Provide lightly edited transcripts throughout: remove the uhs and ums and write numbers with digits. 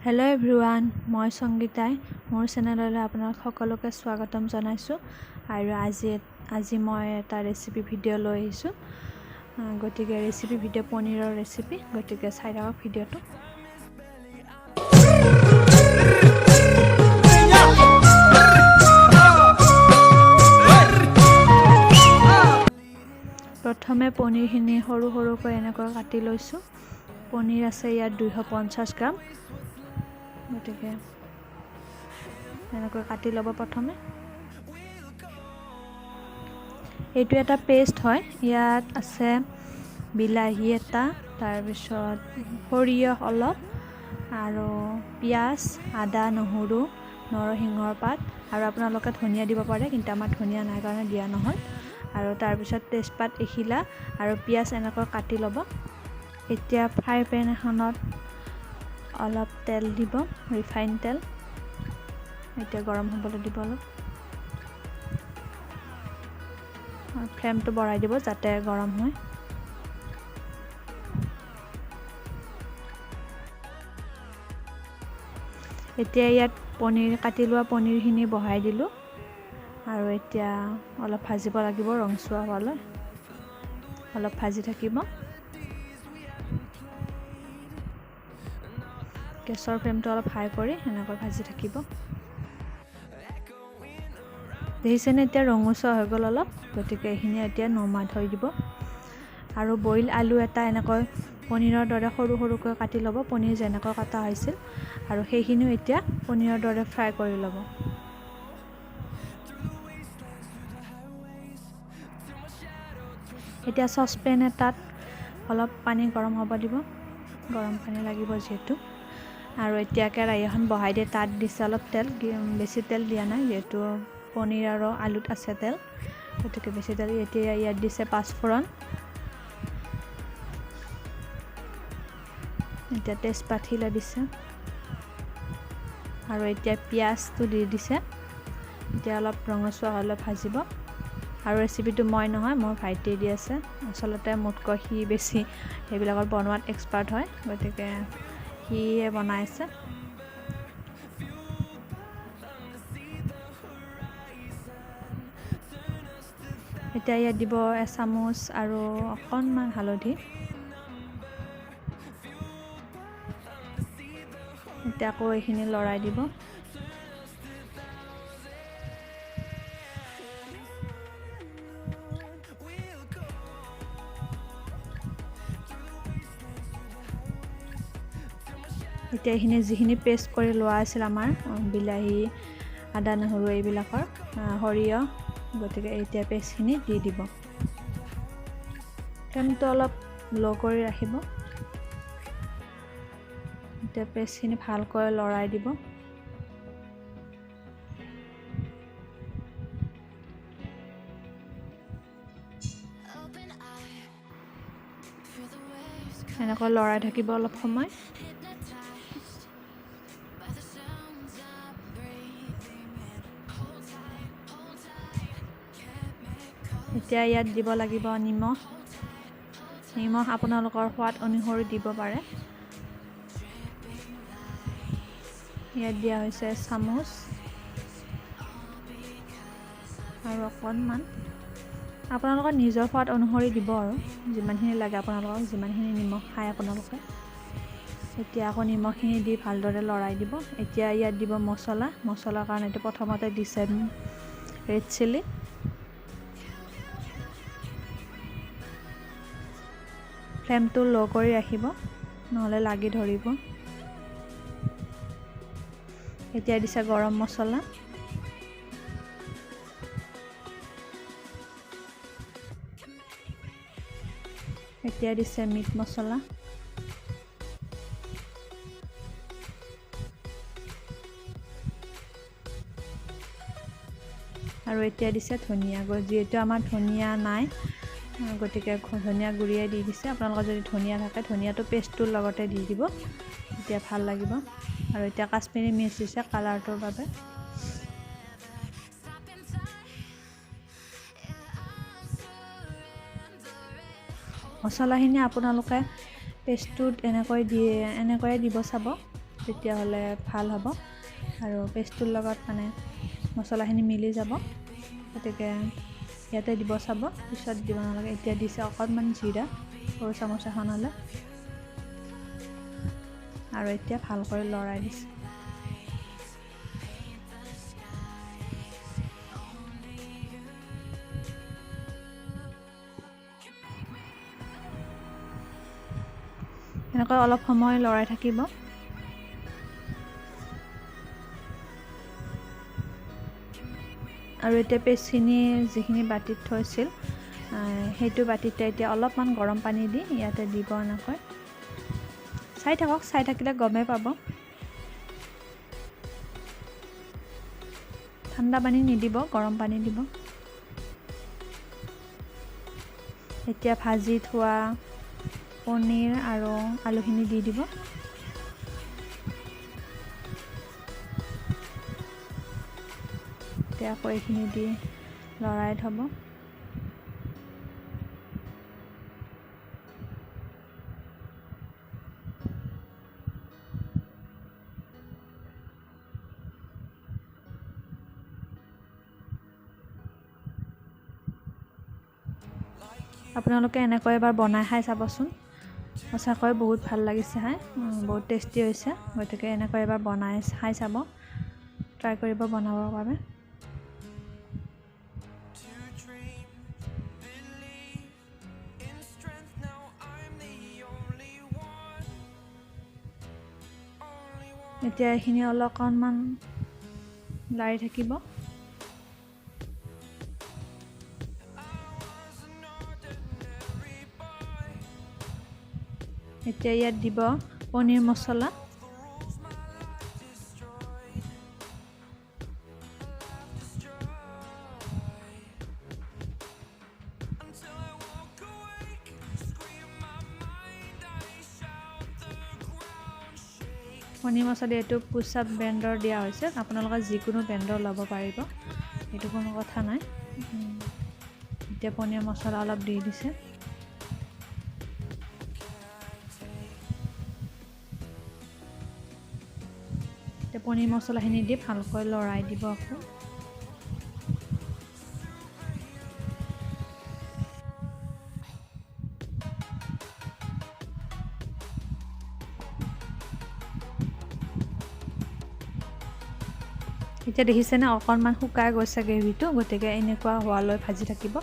Hello' everyone, মই সংগীতাই মোৰ চেনেললৈ আপোনালোক সকলোকে স্বাগতম জনাইছোঁ। আৰু আজি মই এটা ৰেচিপি ভিডিঅ' লৈ আহিছোঁ। গতিকে ৰেচিপি ভিডিঅ' পনীৰৰ ৰেচিপি, গতিকে চাই থাকক ভিডিঅ'টো। প্ৰথমে পনীৰখিনি সৰু সৰুকৈ এনেকৈ কাটি লৈছোঁ। পনীৰ আছে ইয়াত 250 গ্ৰাম। গতিকে এনেকৈ কাটি ল'ব প্ৰথমে। এইটো এটা পেষ্ট হয়। ইয়াত আছে বিলাহী এটা, তাৰপিছত সৰিয়হ অলপ, আৰু পিঁয়াজ, আদা, নহৰু, নৰসিংহৰ পাত, আৰু আপোনালোকে ধনিয়া দিব পাৰে, কিন্তু আমাৰ ধনিয়া নাই কাৰণে দিয়া নহ'ল। আৰু তাৰপিছত তেজপাত এখিলা আৰু পিঁয়াজ এনেকৈ কাটি ল'ব। এতিয়া ফ্ৰাই পেন এখনত অলপ তেল দিব, ৰিফাইন তেল। এতিয়া গৰম হ'বলৈ দিব অলপ। ফ্লেমটো বঢ়াই দিব যাতে গৰম হয়। এতিয়া ইয়াত কাটি লোৱা পনীৰখিনি বহাই দিলোঁ, আৰু এতিয়া অলপ ভাজিব লাগিব ৰংচুৱা হোৱালৈ। অলপ ভাজি থাকিব। গেছৰ ফ্লেমটো অলপ হাই কৰি এনেকৈ ভাজি থাকিব। দেখিছেনে এতিয়া ৰঙচুৱা হৈ গ'ল অলপ। গতিকে এইখিনি এতিয়া নমাই থৈ দিব। আৰু বইল আলু এটা এনেকৈ পনীৰৰ দৰে সৰু সৰুকৈ কাটি ল'ব, পনীৰ যেনেকৈ কটা হৈছিল। আৰু সেইখিনিও এতিয়া পনীৰৰ দৰে ফ্ৰাই কৰি ল'ব। এতিয়া চচপেন এটাত অলপ পানী গৰম হ'ব দিব, গৰম পানী লাগিব যিহেতু। আৰু এতিয়া কেৰাহী এখন বহাই দিয়ে, তাত দিছে অলপ তেল, বেছি তেল দিয়া নাই যিহেতু পনীৰ আৰু আলুত আছে তেল, গতিকে বেছি তেল। এতিয়া ইয়াত দিছে পাঁচফোৰণ, এতিয়া তেজপাত খিলা দিছে, আৰু এতিয়া পিঁয়াজটো দি দিছে। এতিয়া অলপ ৰঙচুৱা হ'লে ভাজিব। আৰু ৰেচিপিটো মই নহয়, মোৰ ভাইটিয়ে দি আছে। আচলতে মোতকৈ সি বেছি সেইবিলাকত বনোৱাত এক্সপাৰ্ট হয়, গতিকে সিয়ে বনাই আছে। এতিয়া ইয়াত দিব এচামুচ আৰু অকণমান হালধি। এতিয়া আকৌ এইখিনি লৰাই দিব। এতিয়া এইখিনি যিখিনি পেষ্ট কৰি লোৱা আছিল আমাৰ বিলাহী, আদা, নহৰু এইবিলাকৰ, সৰিয়হ, গতিকে এতিয়া পেষ্টখিনি দি দিব। ফ্লেমটো অলপ ল' কৰি ৰাখিব। এতিয়া পেষ্টখিনি ভালকৈ লৰাই দিব। এনেকৈ লৰাই থাকিব অলপ সময়। এতিয়া ইয়াত দিব লাগিব নিমখ। নিমখ আপোনালোকৰ সোৱাদ অনুসৰি দিব পাৰে। ইয়াত দিয়া হৈছে চামুচ আৰু অকণমান। আপোনালোকৰ নিজৰ সোৱাদ অনুসৰি দিব, আৰু যিমানখিনি লাগে আপোনালোকক, যিমানখিনি নিমখ খায় আপোনালোকে। এতিয়া আকৌ নিমখখিনি দি ভালদৰে লৰাই দিব। এতিয়া ইয়াত দিব মছলাৰ কাৰণে এইটো প্ৰথমতে দিছে ৰেড চিলি। ফ্লেমটো ল' কৰি ৰাখিব, নহ'লে লাগি ধৰিব। এতিয়া দিছে গৰম মছলা। এতিয়া দিছে মিট মছলা। আৰু এতিয়া দিছে ধনিয়া গুড়ি। যিহেতু আমাৰ ধনিয়া নাই, গতিকে ধনিয়া গুড়িয়ে দি দিছে। আপোনালোকৰ যদি ধনিয়া থাকে, ধনিয়াটো পেষ্টটোৰ লগতে দি দিব, তেতিয়া ভাল লাগিব। আৰু এতিয়া কাশ্মীৰী মিৰ্চ দিছে কালাৰটোৰ বাবে। মছলাখিনি আপোনালোকে পেষ্টটোত এনেকৈয়ে দিব চাব, তেতিয়াহ'লে ভাল হ'ব আৰু পেষ্টটোৰ লগত মানে মছলাখিনি মিলি যাব। গতিকে ইয়াতে দিব চাব, পিছত দিব নালাগে। এতিয়া দিছে অকণমান জিৰা সৰু চামুচ এখনলৈ আৰু এতিয়া ভালকৈ লৰাই দিছে। এনেকৈ অলপ সময় লৰাই থাকিব। আৰু এতিয়া পেষ্টখিনি যিখিনি বাতিত থৈছিল সেইটো বাতিতে এতিয়া অলপমান গৰম পানী দি ইয়াতে দিব। এনেকৈ চাই থাকক, চাই থাকিলে গমেই পাব। ঠাণ্ডা পানী নিদিব, গৰম পানী দিব। এতিয়া ভাজি থোৱা পনীৰ আৰু আলুখিনি দি দিব। এতিয়া আকৌ এইখিনি দি লৰাই থ'ব। আপোনালোকে এনেকৈ এবাৰ বনাই খাই চাবচোন, সঁচাকৈ বহুত ভাল লাগিছে খাই, বহুত টেষ্টি হৈছে। গতিকে এনেকৈ এবাৰ বনাই খাই চাব, ট্ৰাই কৰিব বনাবৰ বাবে। এতিয়া এইখিনি অলপমান লাৰি থাকিব। এতিয়া ইয়াত দিব পনীৰ মছলা। পনীৰ মছলা এইটো পুচাপ ব্ৰেণ্ডৰ দিয়া হৈছে, আপোনালোকে যিকোনো ব্ৰেণ্ডৰ ল'ব পাৰিব, এইটো কোনো কথা নাই। এতিয়া পনীৰ মছলা অলপ দি দিছে। এতিয়া পনীৰ মছলাখিনি দি ভালকৈ লৰাই দিব আকৌ। এতিয়া দেখিছেনে অকণমান শুকাই গৈছে গ্ৰেভিটো, গতিকে এনেকুৱা হোৱালৈ ভাজি থাকিব।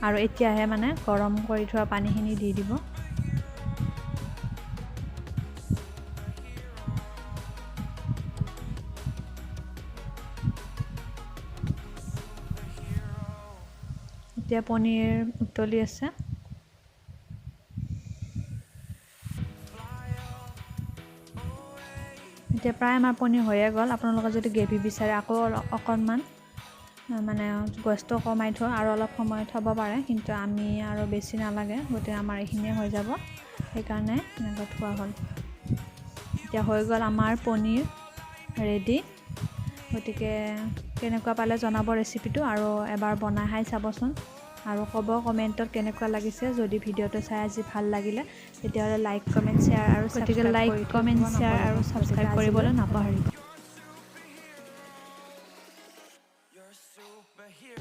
আৰু এতিয়াহে মানে গৰম কৰি থোৱা পানীখিনি দি দিব। এতিয়া পনীৰ উতলি আছে। এতিয়া প্ৰায় আমাৰ পনীৰ হৈয়ে গ'ল। আপোনালোকে যদি গ্ৰেভি বিচাৰে আকৌ অকণমান মানে গেছটো কমাই থোৱা আৰু অলপ সময় থ'ব পাৰে, কিন্তু আমি আৰু বেছি নালাগে, গতিকে আমাৰ এইখিনিয়ে হৈ যাব, সেইকাৰণে এনেকৈ থোৱা হ'ল। এতিয়া হৈ গ'ল আমাৰ পনীৰ ৰেডি। গতিকে কেনেকুৱা পালে জনাব ৰেচিপিটো, আৰু এবাৰ বনাই খাই চাবচোন আৰু ক'ব কমেণ্টত কেনেকুৱা লাগিছে। যদি ভিডিঅ'টো চাই আজি ভাল লাগিলে তেতিয়াহ'লে লাইক, কমেণ্ট, শ্বেয়াৰ আৰু ছাবস্ক্ৰাইব কৰিবলৈ নাপাহৰিব।